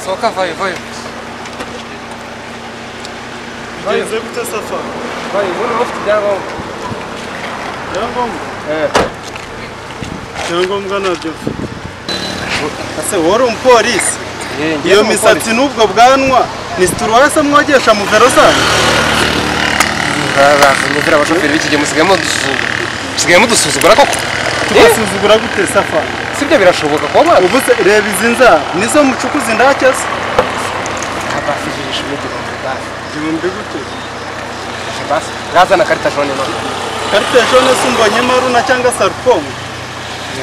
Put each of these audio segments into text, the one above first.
Soka vai. Ngeze gute safa? Vai, uno ufite ibyangombwa. Ibyangombwa? Ibyangombwa nabyo. Ase wari umupolisi? Iyo misatsi n'ubwo bwanwa ni situruwasa mwogesha mu vero zanyu? Nyumvira abashoferi b'iki gihe musigaye mudusuzugura koko. Tubasuzugura gute safa? Sibyo birashoboka ko mwana. Ubu se reba izi nzara nizo mucukuzi ndacyase. Abafijisha n'igihumbi basi. Igihumbi gute? Basi ngazana karita jaune no. Karita jaune sumbonye maruna cyangwa sarpom.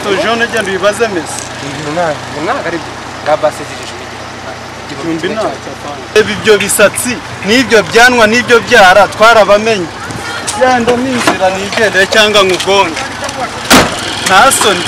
To jaune genda ubibaze mese. Ntabwo ari byo. Ngabase zijisha igihumbi nta cyafana. Reba ibyo bisatsi n'ibyo byanwa n'ibyo byara twarabamenye. Yanda n'inzira nigendere cyangwa ngugonge. Nta soni.